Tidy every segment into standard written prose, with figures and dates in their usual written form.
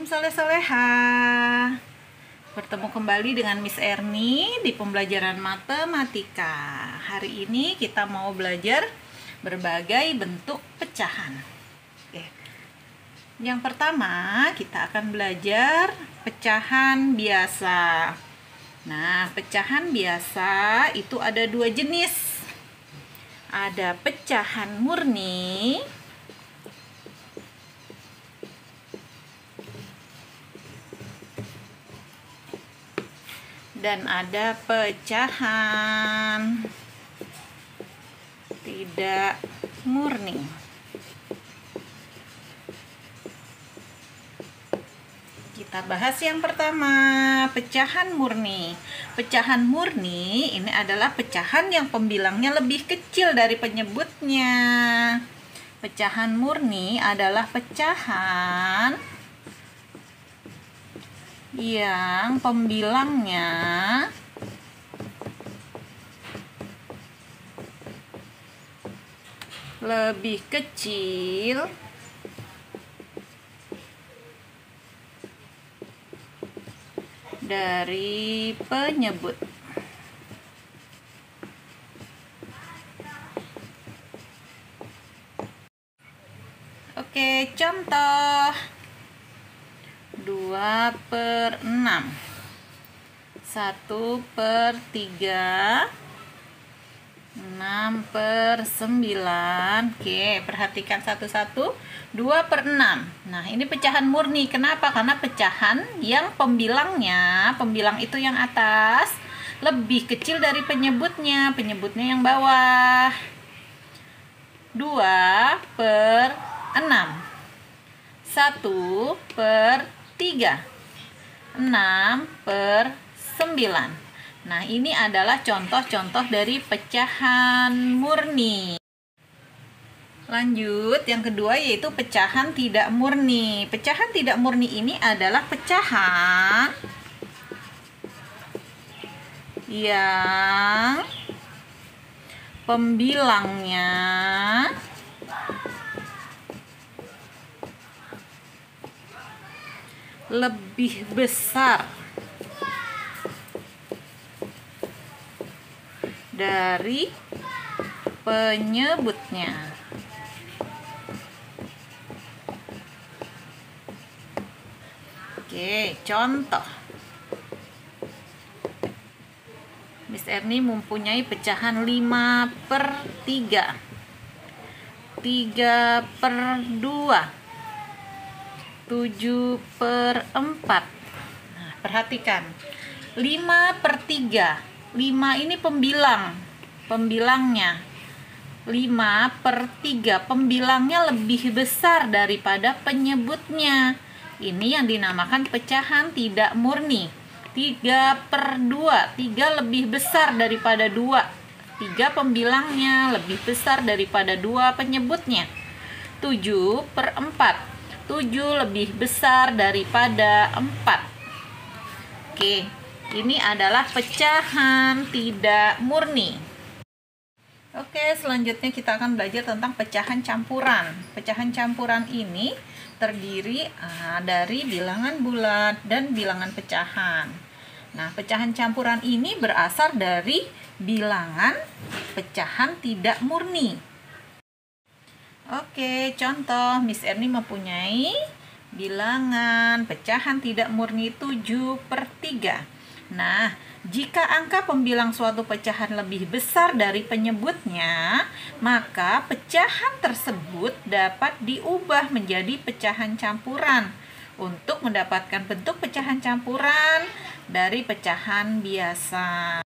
soleh-soleha. Bertemu kembali dengan Miss Erni di pembelajaran matematika. Hari ini kita mau belajar berbagai bentuk pecahan. Oke. Yang pertama, kita akan belajar pecahan biasa. Nah, pecahan biasa itu ada dua jenis. Ada pecahan murni dan ada pecahan tidak murni. Kita bahas yang pertama, pecahan murni. Pecahan murni ini adalah pecahan yang pembilangnya lebih kecil dari penyebutnya. Pecahan murni adalah pecahan yang pembilangnya lebih kecil dari penyebut. Oke, contoh 2/6, 1/3, 6/9. Oke, perhatikan satu-satu. 2/6. Nah, ini pecahan murni. Kenapa? Karena pecahan yang pembilang itu yang atas, lebih kecil dari penyebutnya. Penyebutnya yang bawah. 2/6. 1/3. 6/9. Nah, ini adalah contoh-contoh dari pecahan murni. Lanjut, yang kedua yaitu pecahan tidak murni. Pecahan tidak murni ini adalah pecahan yang pembilangnya lebih besar dari penyebutnya. Oke, contoh. Miss Erni mempunyai pecahan 5/3, 3/2, 7/4. Nah, perhatikan. 5/3. 5 ini pembilangnya. 5/3 pembilangnya lebih besar daripada penyebutnya. Ini yang dinamakan pecahan tidak murni. 3/2. 3 lebih besar daripada 2. 3 pembilangnya lebih besar daripada 2 penyebutnya. 7/4. 7 lebih besar daripada 4. Oke, ini adalah pecahan tidak murni. Oke, selanjutnya kita akan belajar tentang pecahan campuran. Pecahan campuran ini terdiri dari bilangan bulat dan bilangan pecahan. Nah, pecahan campuran ini berasal dari bilangan pecahan tidak murni. Oke, contoh, Miss Erni mempunyai bilangan pecahan tidak murni 7/3. Nah, jika angka pembilang suatu pecahan lebih besar dari penyebutnya, maka pecahan tersebut dapat diubah menjadi pecahan campuran untuk mendapatkan bentuk pecahan campuran dari pecahan biasa.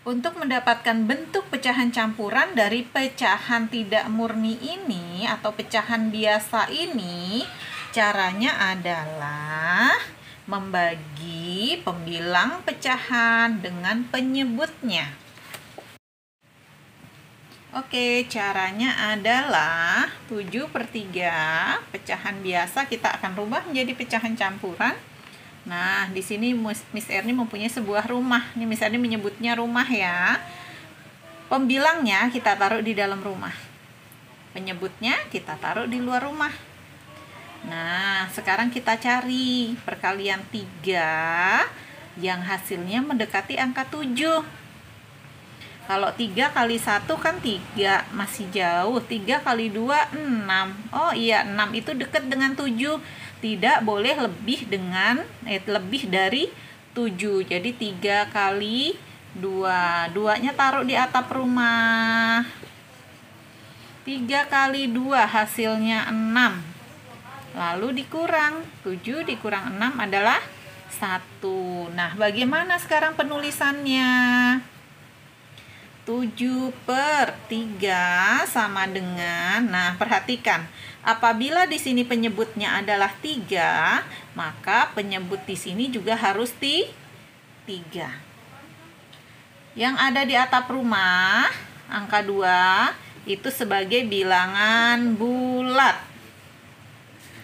Untuk mendapatkan bentuk pecahan campuran dari pecahan tidak murni ini atau pecahan biasa ini, caranya adalah membagi pembilang pecahan dengan penyebutnya. Oke, caranya adalah 7/3 pecahan biasa kita akan rubah menjadi pecahan campuran. Nah, di sini Miss Erni mempunyai sebuah rumah. Ini Miss Erni menyebutnya rumah ya. Pembilangnya kita taruh di dalam rumah. Penyebutnya kita taruh di luar rumah. Nah, sekarang kita cari perkalian 3 yang hasilnya mendekati angka 7. Kalau 3 kali 1 kan 3, masih jauh. 3 kali 2, 6. Oh iya, 6 itu dekat dengan 7. Tidak boleh lebih dari 7. Jadi 3 kali 2. 2-nya taruh di atap rumah. 3 kali 2 hasilnya 6. Lalu dikurang. 7 dikurang 6 adalah 1. Nah, bagaimana sekarang penulisannya? 7/3 sama dengan, nah perhatikan, apabila di sini penyebutnya adalah 3, maka penyebut di sini juga harus 3. Yang ada di atap rumah, angka 2, itu sebagai bilangan bulat.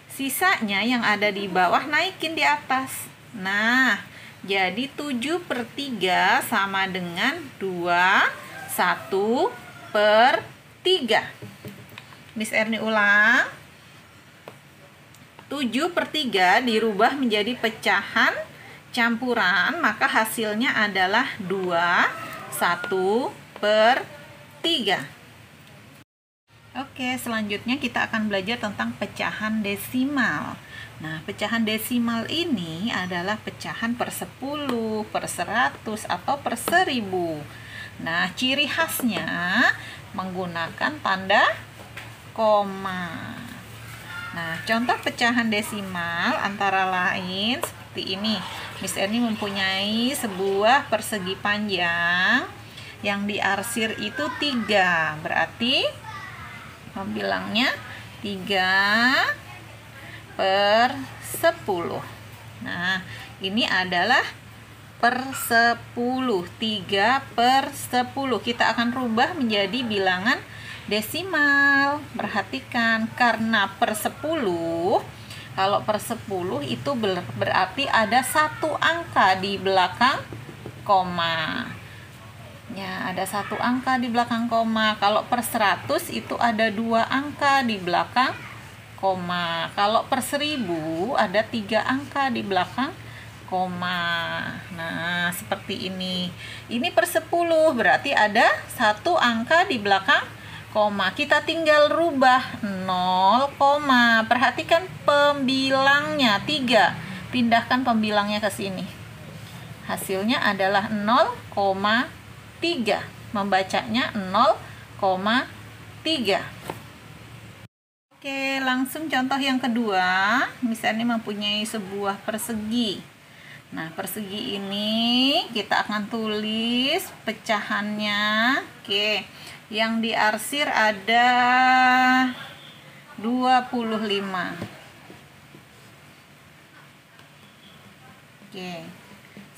Sisanya yang ada di bawah naikin di atas. Nah, jadi 7/3 sama dengan 1/3. Miss Erni ulang. 7/3 dirubah menjadi pecahan campuran, maka hasilnya adalah 1/3. Oke, selanjutnya kita akan belajar tentang pecahan desimal. Nah, pecahan desimal ini adalah pecahan per 10, per 100, atau per 1000. Nah, ciri khasnya menggunakan tanda koma. Nah, contoh pecahan desimal antara lain seperti ini. Miss Erni mempunyai sebuah persegi panjang yang diarsir itu 3. Berarti membilangnya 3/10. Nah, ini adalah per 10. 3/10. Kita akan rubah menjadi bilangan desimal. Perhatikan, karena per 10, kalau per 10 itu berarti ada satu angka di belakang koma. Ya, ada satu angka di belakang koma. Kalau per 100 itu ada 2 angka di belakang koma. Kalau per 1000 ada 3 angka di belakang koma. Nah, seperti ini. Ini per 10 berarti ada satu angka di belakang koma. Kita tinggal rubah 0, perhatikan pembilangnya 3. Pindahkan pembilangnya ke sini. Hasilnya adalah 0,3. Membacanya 0,3. Oke, langsung contoh yang kedua. Misalnya mempunyai sebuah persegi. Nah, persegi ini kita akan tulis pecahannya. Oke, yang diarsir ada 25. Oke,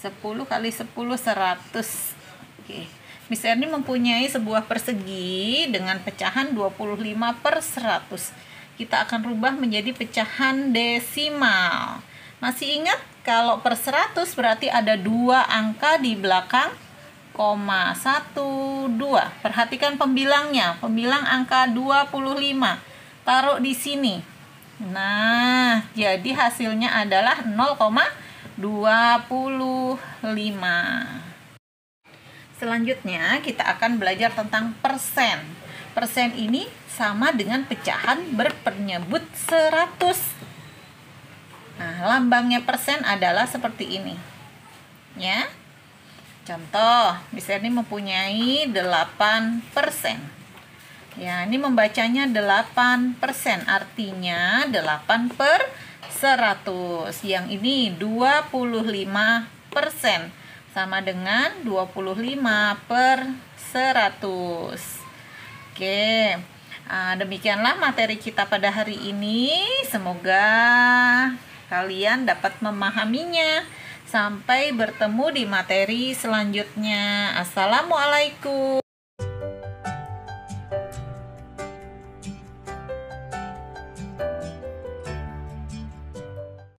10 kali 10, 100. Oke, Miss Erni mempunyai sebuah persegi dengan pecahan 25/100. Kita akan rubah menjadi pecahan desimal. Masih ingat? Kalau per 100 berarti ada 2 angka di belakang koma. 1, 2. Perhatikan pembilangnya. Pembilang angka 25. Taruh di sini. Nah, jadi hasilnya adalah 0,25. Selanjutnya kita akan belajar tentang persen. Persen ini sama dengan pecahan berpenyebut 100. Nah, lambangnya persen adalah seperti ini. Ya. Contoh, misalnya ini mempunyai 8%. Ya, ini membacanya 8%, artinya 8/100. Yang ini 25%, sama dengan 25/100. Oke, demikianlah materi kita pada hari ini. Semoga kalian dapat memahaminya. Sampai bertemu di materi selanjutnya. Assalamualaikum.